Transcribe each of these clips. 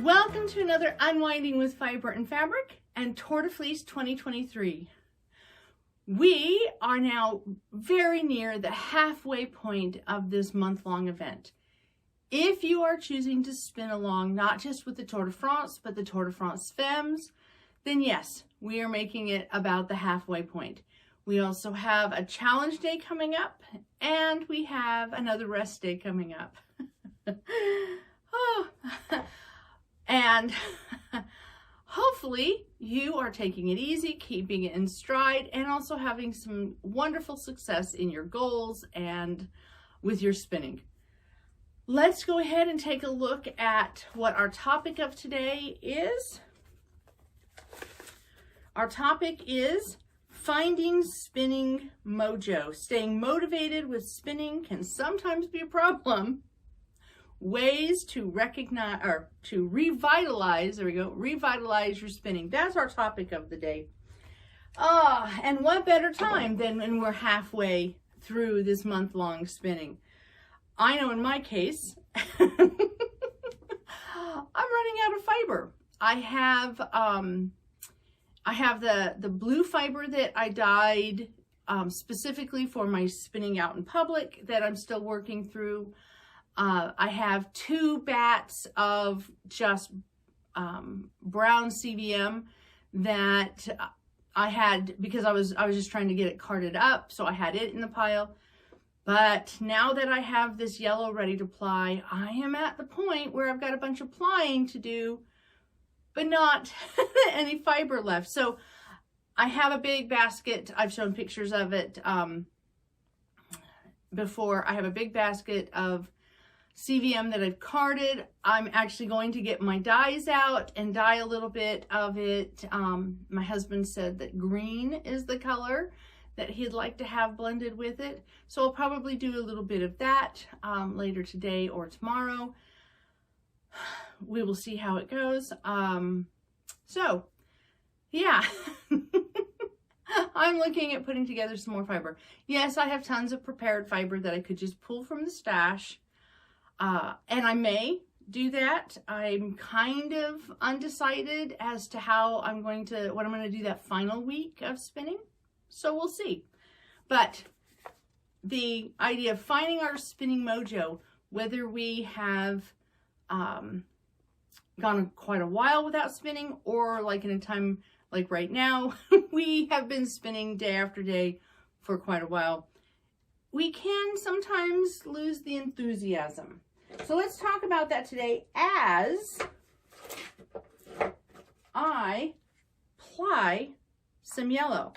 Welcome to another Unwinding with Fiber and Fabric and Tour de Fleece 2023. We are now very near the halfway point of this month-long event. If you are choosing to spin along, not just with the Tour de France, but the Tour de France Femmes, then yes, we are making it about the halfway point. We also have a challenge day coming up, and we have another rest day coming up. Oh. And hopefully you are taking it easy, keeping it in stride, and also having some wonderful success in your goals and with your spinning. Let's go ahead and take a look at what our topic of today is. Our topic is finding spinning mojo. Staying motivated with spinning can sometimes be a problem. Ways to recognize or to revitalize, there we go, revitalize your spinning. That's our topic of the day. And what better time than when we're halfway through this month-long spinning? I know in my case, I'm running out of fiber. I have the blue fiber that I dyed specifically for my spinning out in public that I'm still working through. I have 2 bats of just brown CVM that I had because I was just trying to get it carded up, so I had it in the pile. But now that I have this yellow ready to ply, I am at the point where I've got a bunch of plying to do, but not any fiber left. So I have a big basket. I've shown pictures of it before. I have a big basket of CVM that I've carded. I'm actually going to get my dyes out and dye a little bit of it. My husband said that green is the color that he'd like to have blended with it. So I'll probably do a little bit of that later today or tomorrow. We will see how it goes. So yeah, I'm looking at putting together some more fiber. Yes, I have tons of prepared fiber that I could just pull from the stash. And I may do that. I'm kind of undecided as to what I'm going to do that final week of spinning. So we'll see. But the idea of finding our spinning mojo, whether we have gone quite a while without spinning or like in a time like right now, we have been spinning day after day for quite a while, we can sometimes lose the enthusiasm. So let's talk about that today as I ply some yellow.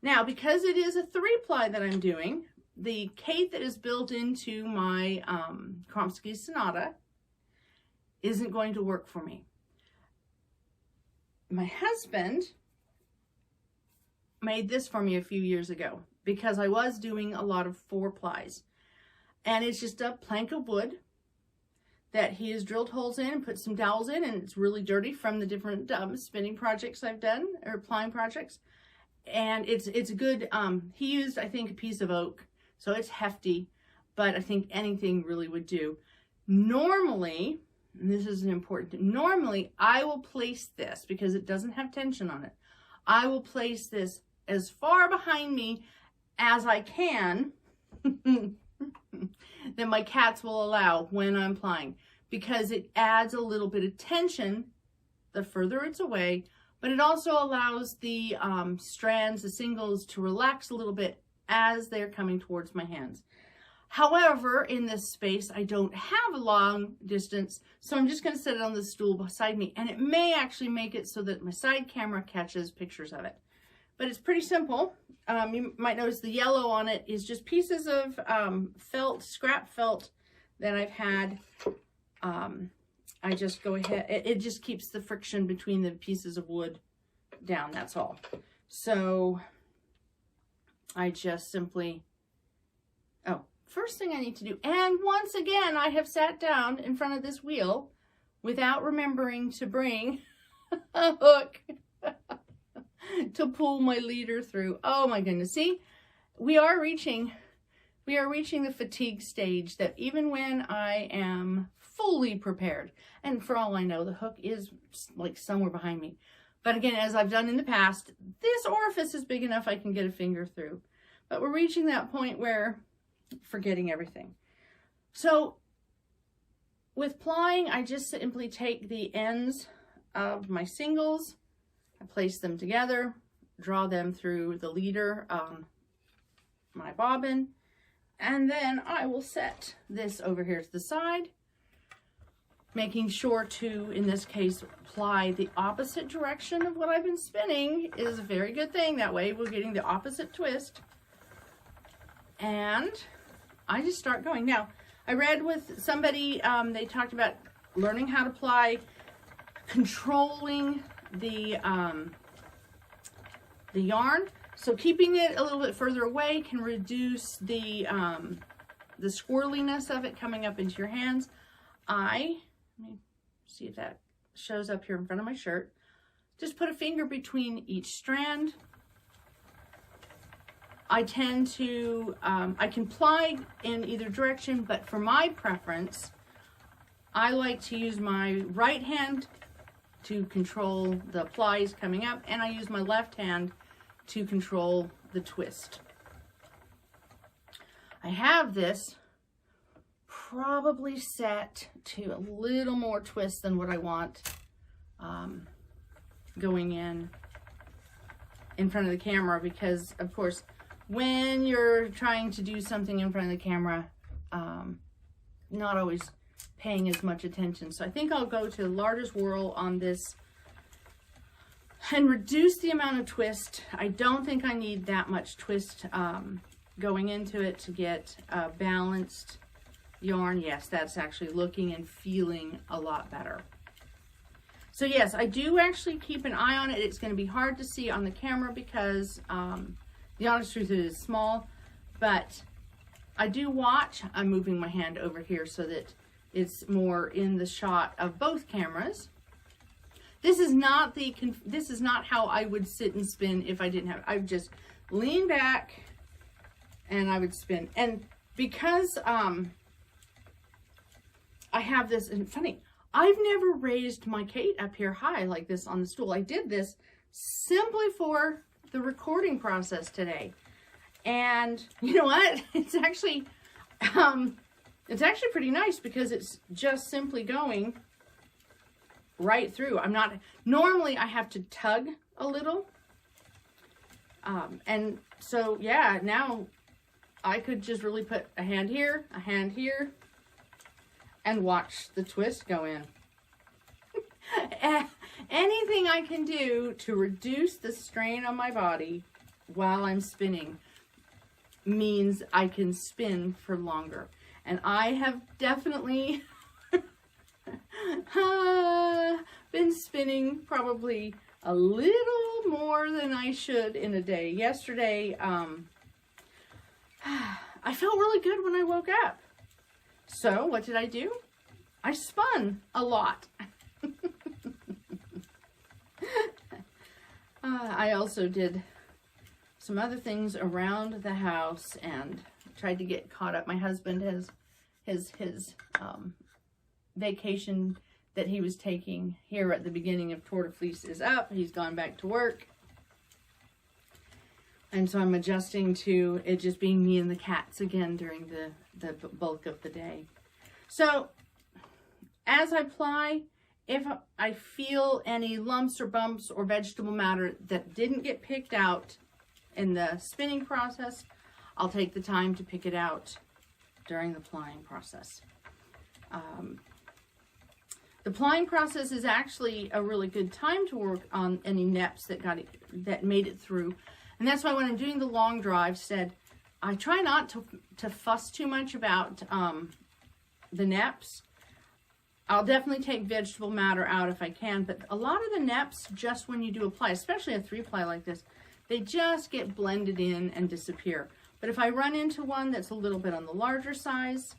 Now, because it is a 3-ply that I'm doing, the Kate that is built into my Kromsky Sonata isn't going to work for me. My husband made this for me a few years ago because I was doing a lot of 4-plies. And it's just a plank of wood that he has drilled holes in and put some dowels in, and it's really dirty from the different spinning projects I've done, or plying projects. And it's good. He used, I think, a piece of oak, so it's hefty, but I think anything really would do. Normally, and this is important, normally I will place this, because it doesn't have tension on it, I will place this as far behind me as I can that my cats will allow when I'm plying, because it adds a little bit of tension the further it's away, but it also allows the strands, the singles, to relax a little bit as they're coming towards my hands. However, in this space, I don't have a long distance, so I'm just going to set it on the stool beside me, and it may actually make it so that my side camera catches pictures of it. But it's pretty simple. You might notice the yellow on it is just pieces of felt, scrap felt that I've had. I just go ahead, it just keeps the friction between the pieces of wood down, that's all. So I just simply, first thing I need to do, and once again, I have sat down in front of this wheel without remembering to bring a hook to pull my leader through. Oh my goodness. See, we are reaching the fatigue stage that even when I am fully prepared. And for all I know, the hook is like somewhere behind me. But again, as I've done in the past, this orifice is big enough I can get a finger through. But we're reaching that point where forgetting everything. So with plying, I just simply take the ends of my singles, I place them together, draw them through the leader on my bobbin, and then I will set this over here to the side, making sure to, in this case, ply the opposite direction of what I've been spinning is a very good thing. That way we're getting the opposite twist. And I just start going. Now, I read with somebody, they talked about learning how to ply, controlling the yarn. So keeping it a little bit further away can reduce the squirreliness of it coming up into your hands. Let me see if that shows up here in front of my shirt. Just put a finger between each strand. I tend to, I can ply in either direction, but for my preference, I like to use my right hand to control the plies coming up, and I use my left hand to control the twist. I have this probably set to a little more twist than what I want going in front of the camera, because of course when you're trying to do something in front of the camera, not always paying as much attention. So I think I'll go to the largest whirl on this and reduce the amount of twist. I don't think I need that much twist going into it to get a balanced yarn. Yes, that's actually looking and feeling a lot better. So yes, I do actually keep an eye on it. It's going to be hard to see on the camera because the honest truth, it is small, but I do watch. I'm moving my hand over here so that it's more in the shot of both cameras. This is not how I would sit and spin if I didn't have, I would just lean back and I would spin. And because I have this, and funny, I've never raised my Kate up here high like this on the stool. I did this simply for the recording process today. And you know what? It's actually pretty nice because it's just simply going right through. I'm not, normally I have to tug a little. And so, yeah, now I could just really put a hand here, and watch the twist go in. Anything I can do to reduce the strain on my body while I'm spinning means I can spin for longer. And I have definitely been spinning probably a little more than I should in a day. Yesterday, I felt really good when I woke up. So what did I do? I spun a lot. I also did some other things around the house and tried to get caught up. My husband has his vacation that he was taking here at the beginning of Tour de Fleece is up. He's gone back to work. And so I'm adjusting to it just being me and the cats again during the bulk of the day. So as I ply, if I feel any lumps or bumps or vegetable matter that didn't get picked out in the spinning process, I'll take the time to pick it out during the plying process. The plying process is actually a really good time to work on any neps that made it through. And that's why when I'm doing the long draw, I've said I try not to fuss too much about the neps. I'll definitely take vegetable matter out if I can, but a lot of the neps, just when you do a ply, especially a 3-ply like this, they just get blended in and disappear. But if I run into one that's a little bit on the larger size,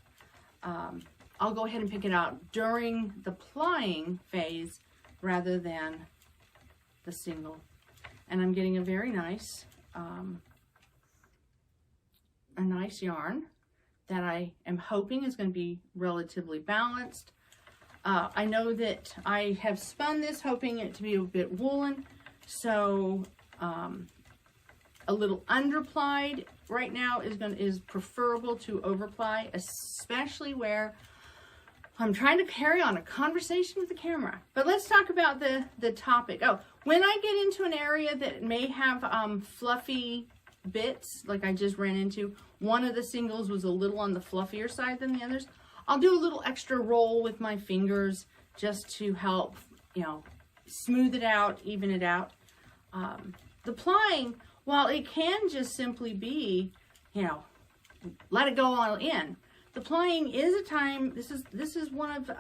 I'll go ahead and pick it out during the plying phase rather than the single. And I'm getting a very nice, yarn that I am hoping is going to be relatively balanced. I know that I have spun this hoping it to be a bit woolen, so a little underplied right now is preferable to overply, especially where I'm trying to carry on a conversation with the camera. But let's talk about the topic. Oh, when I get into an area that may have fluffy bits, like I just ran into, one of the singles was a little on the fluffier side than the others, I'll do a little extra roll with my fingers just to help, you know, smooth it out, even it out. The plying, while it can just simply be, you know, let it go all in, the plying is a time, this is one of,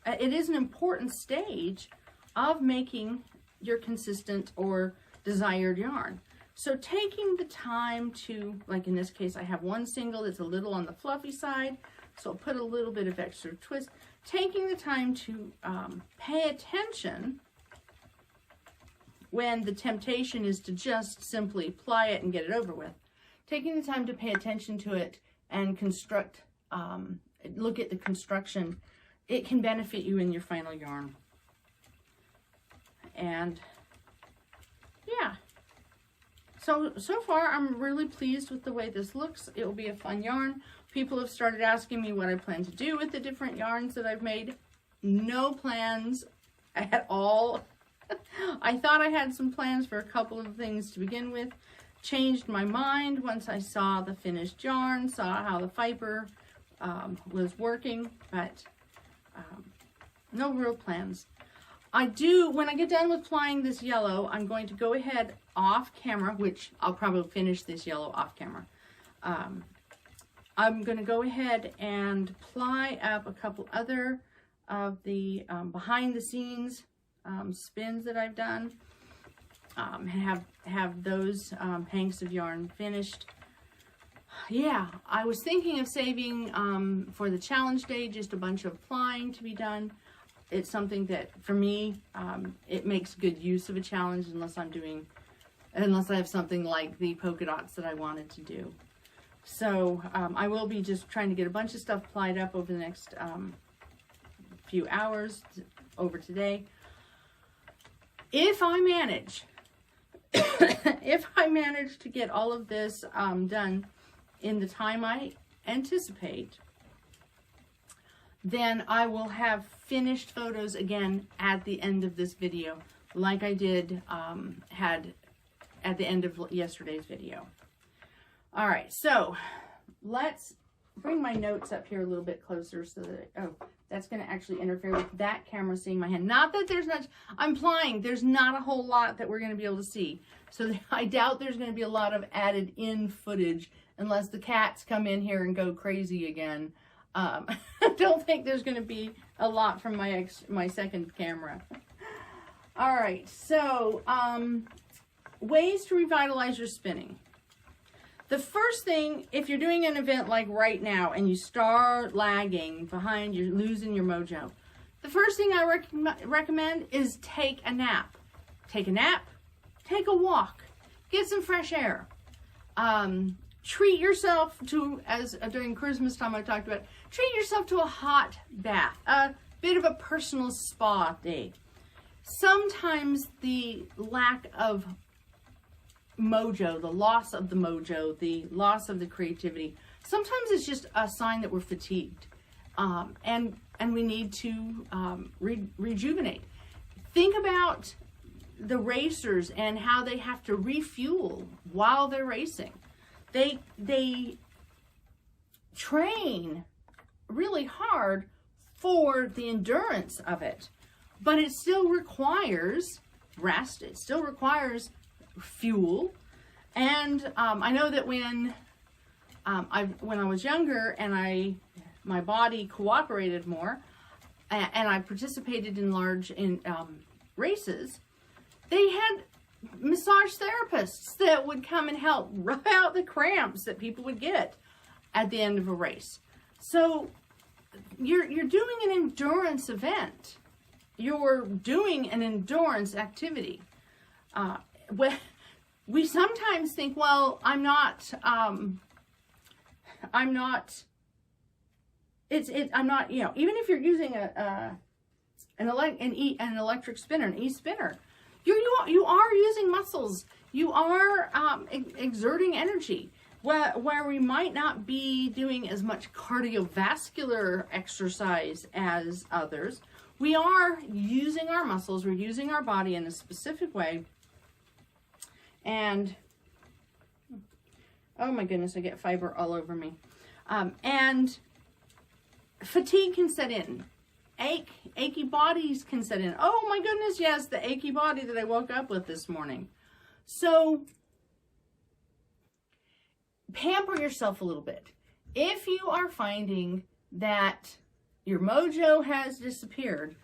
it is an important stage of making your consistent or desired yarn. So taking the time to, like in this case, I have one single that's a little on the fluffy side, so I'll put a little bit of extra twist. Taking the time to pay attention when the temptation is to just simply ply it and get it over with. Taking the time to pay attention to it and construct, look at the construction, it can benefit you in your final yarn. And yeah. So far, I'm really pleased with the way this looks. It will be a fun yarn. People have started asking me what I plan to do with the different yarns that I've made. No plans at all. I thought I had some plans for a couple of things to begin with. Changed my mind once I saw the finished yarn, saw how the fiber was working, but no real plans. I do, when I get done with plying this yellow, I'm going to go ahead off camera, which I'll probably finish this yellow off camera. I'm going to go ahead and ply up a couple other of the behind the scenes spins that I've done. Have those hanks of yarn finished. Yeah, I was thinking of saving for the challenge day just a bunch of plying to be done. It's something that, for me, it makes good use of a challenge unless I have something like the polka dots that I wanted to do. So I will be just trying to get a bunch of stuff plied up over the next few hours, over today. If I manage, if I manage to get all of this done in the time I anticipate, then I will have finished photos again at the end of this video, like I did had at the end of yesterday's video. All right, so let's bring my notes up here a little bit closer so that, oh, that's going to actually interfere with that camera seeing my hand. Not that there's not, I'm plying, there's not a whole lot that we're going to be able to see. So I doubt there's going to be a lot of added in footage unless the cats come in here and go crazy again. I don't think there's going to be a lot from my second camera. All right, so ways to revitalize your spinning. The first thing, if you're doing an event like right now and you start lagging behind, you're losing your mojo, the first thing I recommend is take a nap. Take a nap, take a walk, get some fresh air. Treat yourself to, as during Christmas time I talked about, treat yourself to a hot bath, a bit of a personal spa day. Sometimes the lack of mojo, the loss of the mojo, the loss of the creativity, sometimes it's just a sign that we're fatigued, and we need to rejuvenate. Think about the racers and how they have to refuel while they're racing. They train really hard for the endurance of it, but it still requires rest. It still requires fuel. And I know that when I was younger and my body cooperated more and I participated in large races, they had massage therapists that would come and help rub out the cramps that people would get at the end of a race. So you're doing an endurance event. You're doing an endurance activity. We sometimes think, well, I'm not, you know, even if you're using an electric spinner, an e-spinner. You are using muscles. You are exerting energy. Where we might not be doing as much cardiovascular exercise as others, we are using our muscles, we're using our body in a specific way. And, oh my goodness, I get fiber all over me. And fatigue can set in. Achy bodies can set in. Oh my goodness, yes, the achy body that I woke up with this morning. So, pamper yourself a little bit. If you are finding that your mojo has disappeared,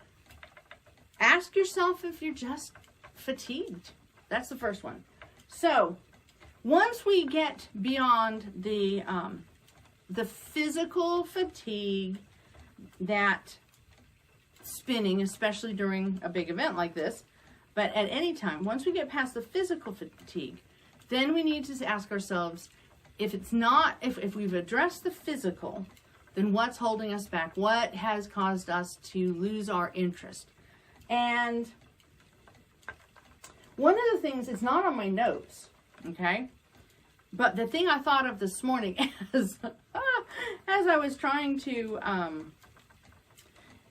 ask yourself if you're just fatigued. That's the first one. So, once we get beyond the physical fatigue that spinning, especially during a big event like this, but at any time, once we get past the physical fatigue, then we need to ask ourselves, if we've addressed the physical, then what's holding us back? What has caused us to lose our interest? And one of the things, it's not on my notes, okay? But the thing I thought of this morning as I was trying to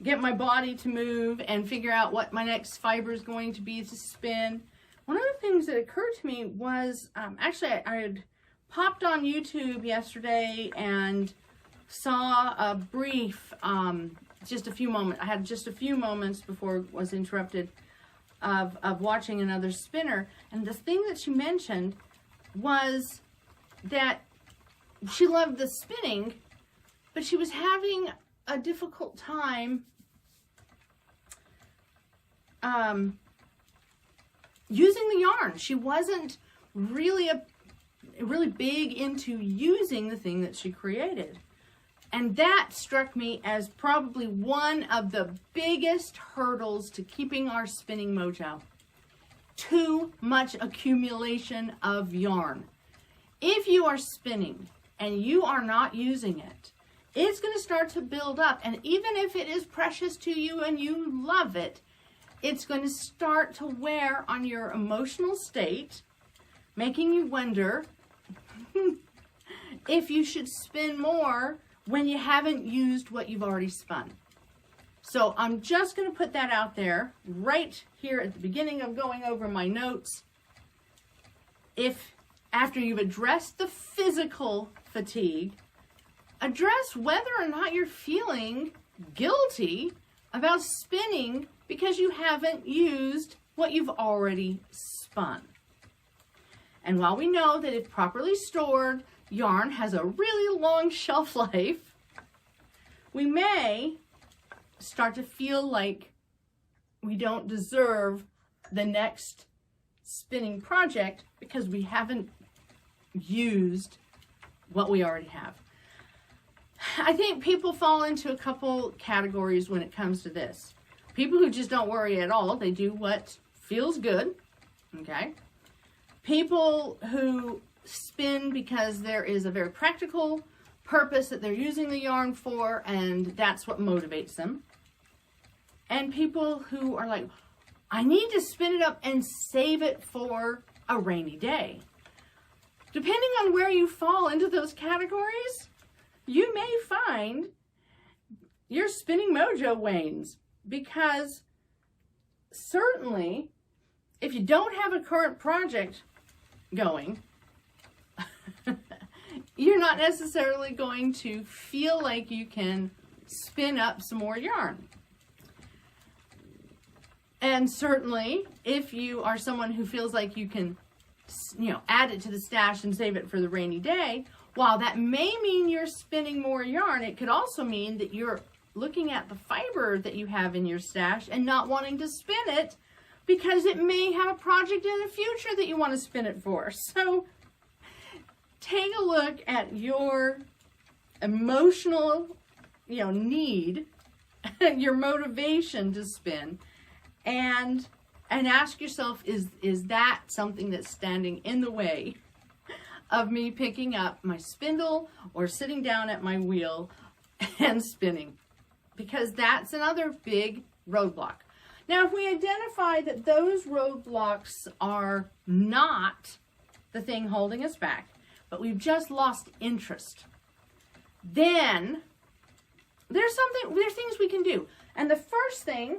get my body to move and figure out what my next fiber is going to be to spin, one of the things that occurred to me was, actually I had popped on YouTube yesterday and saw a brief, just a few moments, I had just a few moments before it was interrupted of watching another spinner. And the thing that she mentioned was that she loved the spinning, but she was having a difficult time using the yarn. She wasn't really big into using the thing that she created. And that struck me as probably one of the biggest hurdles to keeping our spinning mojo. Too much accumulation of yarn. If you are spinning and you are not using it, it's going to start to build up. And even if it is precious to you and you love it, it's going to start to wear on your emotional state, making you wonder if you should spin more when you haven't used what you've already spun. So I'm just going to put that out there right here at the beginning of going over my notes. If after you've addressed the physical fatigue, address whether or not you're feeling guilty about spinning because you haven't used what you've already spun. And while we know that if properly stored, yarn has a really long shelf life, we may start to feel like we don't deserve the next spinning project because we haven't used what we already have. I think people fall into a couple categories when it comes to this. People who just don't worry at all, they do what feels good, okay? People who spin because there is a very practical purpose that they're using the yarn for, and that's what motivates them. And people who are like, I need to spin it up and save it for a rainy day. Depending on where you fall into those categories, you may find your spinning mojo wanes, because certainly if you don't have a current project going, you're not necessarily going to feel like you can spin up some more yarn. And certainly if you are someone who feels like you can, add it to the stash and save it for the rainy day, while that may mean you're spinning more yarn, it could also mean that you're looking at the fiber that you have in your stash and not wanting to spin it because it may have a project in the future that you want to spin it for. So take a look at your emotional, need, your motivation to spin, and ask yourself, is that something that's standing in the way of me picking up my spindle or sitting down at my wheel and spinning? Because that's another big roadblock. Now, if we identify that those roadblocks are not the thing holding us back, but we've just lost interest, then there's things we can do. And the first thing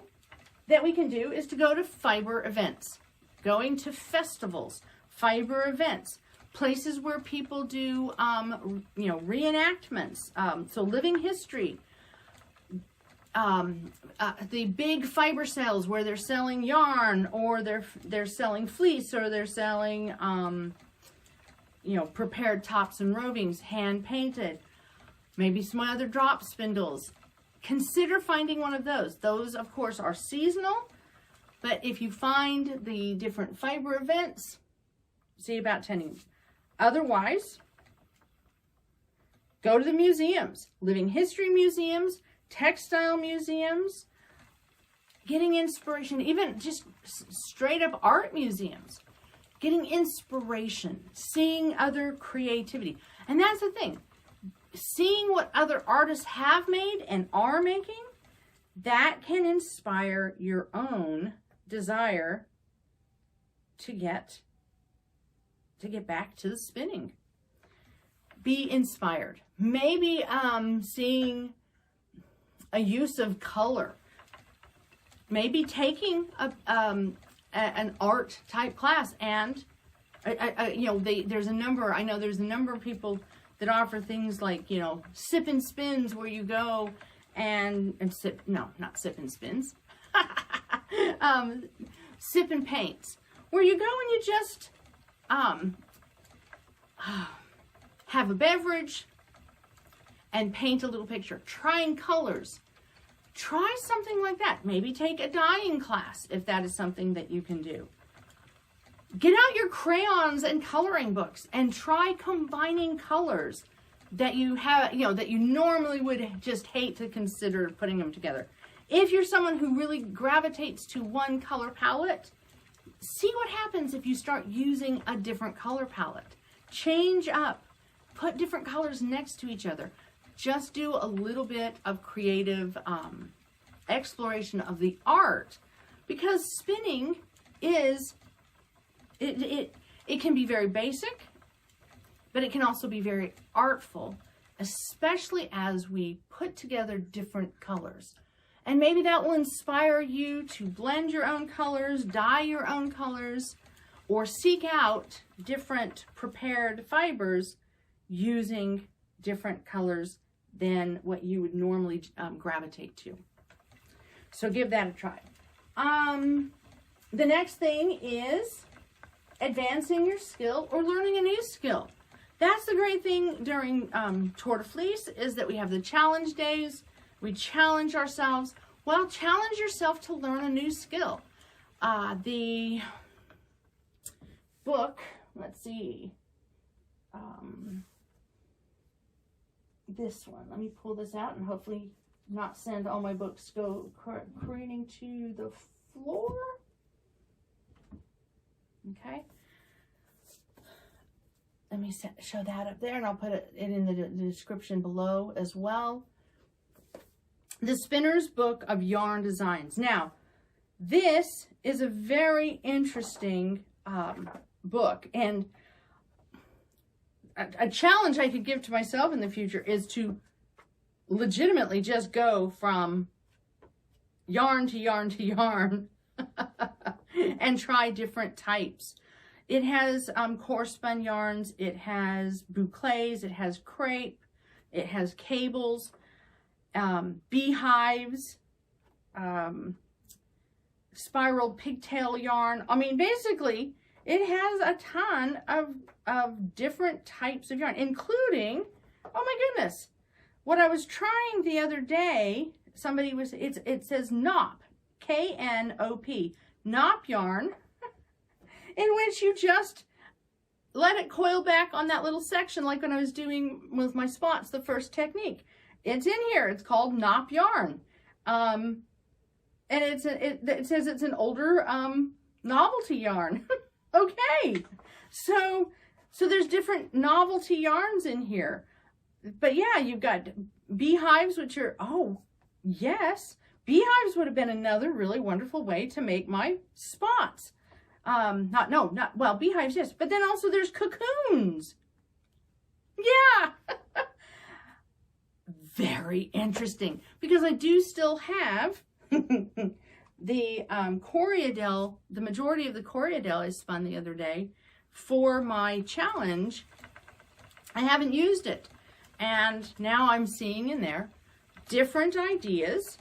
that we can do is to go to fiber events, going to festivals, fiber events, places where people do, reenactments, so living history, the big fiber sales where they're selling yarn, or they're selling fleece, or they're selling, prepared tops and rovings, hand painted, maybe some other drop spindles. Consider finding one of those. Those, of course, are seasonal, but if you find the different fiber events, see about attending. Otherwise, go to the museums, living history museums, textile museums, getting inspiration, even just straight up art museums, getting inspiration, seeing other creativity. And that's the thing, seeing what other artists have made and are making, that can inspire your own desire to get back to the spinning. Be inspired. Maybe seeing a use of color. Maybe taking an art type class, and there's a number. I know there's a number of people that offer things like sip and spins, where you go and sip. No, not sip and spins. Sip and paints, where you go and you just have a beverage and paint a little picture. Trying colors. Try something like that. Maybe take a dyeing class if that is something that you can do. Get out your crayons and coloring books and try combining colors that you have, that you normally would just hate to consider putting them together. If you're someone who really gravitates to one color palette, see what happens if you start using a different color palette. Change up. Put different colors next to each other. Just do a little bit of creative exploration of the art, because spinning is, it can be very basic, but it can also be very artful, especially as we put together different colors. And maybe that will inspire you to blend your own colors, dye your own colors, or seek out different prepared fibers using different colors than what you would normally gravitate to. So give that a try. The next thing is advancing your skill or learning a new skill. That's the great thing during Tour de Fleece, is that we have the challenge days. We challenge ourselves. Well, challenge yourself to learn a new skill. The book, let's see, this one. Let me pull this out and hopefully not send all my books go careening to the floor. Okay. Let me show that up there, and I'll put it in the description below as well. The Spinner's Book of Yarn Designs. Now, this is a very interesting book, and a challenge I could give to myself in the future is to legitimately just go from yarn to yarn to yarn and try different types. It has coarse spun yarns, it has bouclés, it has crepe, it has cables, beehives, spiraled pigtail yarn. I mean, basically, it has a ton of different types of yarn, including, oh my goodness, what I was trying the other day, it says knop, K-N-O-P, knop yarn, in which you just let it coil back on that little section, like when I was doing with my spots, the first technique. It's in here. It's called knop yarn. And it says it's an older novelty yarn. Okay. So there's different novelty yarns in here. But yeah, you've got beehives, which are, oh, yes, Beehives would have been another really wonderful way to make my spots. Well, beehives, yes, but then also there's cocoons. Yeah. Very interesting, because I do still have the Coriadel, the majority of the Coriadel I spun the other day for my challenge. I haven't used it, and now I'm seeing in there different ideas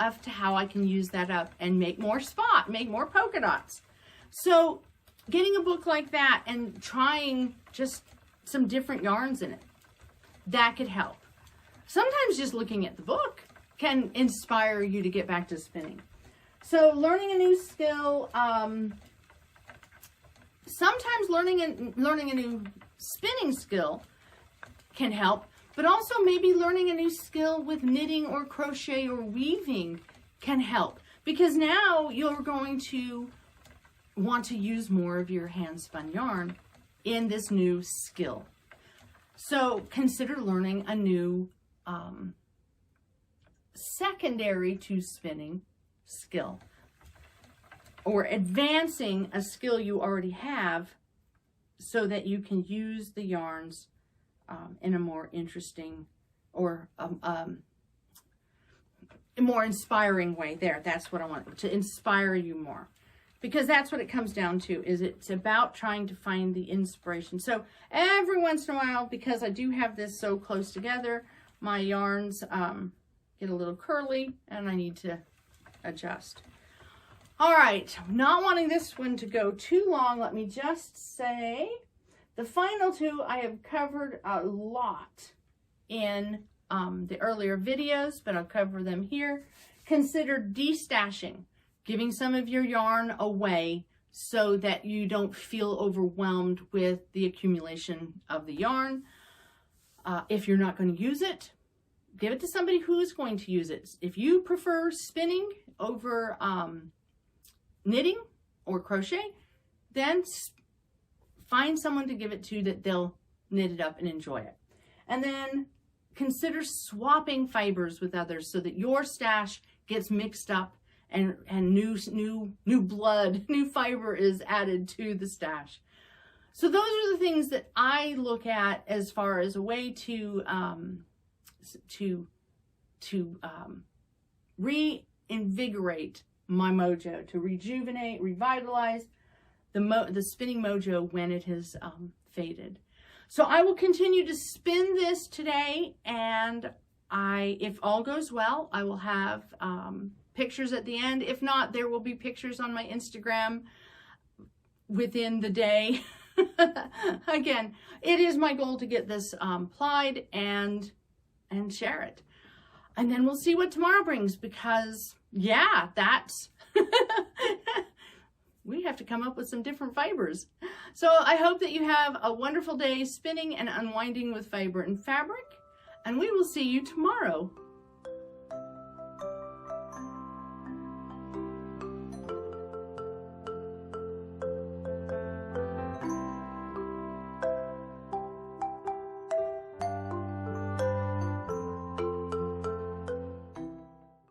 of to how I can use that up and make more make more polka dots. So getting a book like that and trying just some different yarns in it, that could help. Sometimes just looking at the book can inspire you to get back to spinning. So learning a new skill, sometimes learning a new spinning skill can help, but also maybe learning a new skill with knitting or crochet or weaving can help, because now you're going to want to use more of your hand spun yarn in this new skill. So consider learning a new secondary to spinning skill, or advancing a skill you already have so that you can use the yarns in a more interesting or a more inspiring way. That's what I want, to inspire you more, because that's what it comes down to, is it's about trying to find the inspiration. So every once in a while, because I do have this so close together, my yarns get a little curly and I need to adjust. All right, not wanting this one to go too long, let me just say the final two I have covered a lot in the earlier videos, but I'll cover them here. Consider destashing, giving some of your yarn away so that you don't feel overwhelmed with the accumulation of the yarn. If you're not going to use it, give it to somebody who is going to use it. If you prefer spinning over knitting or crochet, then find someone to give it to that they'll knit it up and enjoy it. And then consider swapping fibers with others so that your stash gets mixed up and new blood, new fiber is added to the stash. So those are the things that I look at as far as a way to reinvigorate my mojo, to rejuvenate, revitalize the spinning mojo when it has faded. So I will continue to spin this today, and if all goes well, I will have pictures at the end. If not, there will be pictures on my Instagram within the day. Again, it is my goal to get this plied and share it. And then we'll see what tomorrow brings, because yeah, that's we have to come up with some different fibers. So I hope that you have a wonderful day spinning and unwinding with fiber and fabric, and we will see you tomorrow.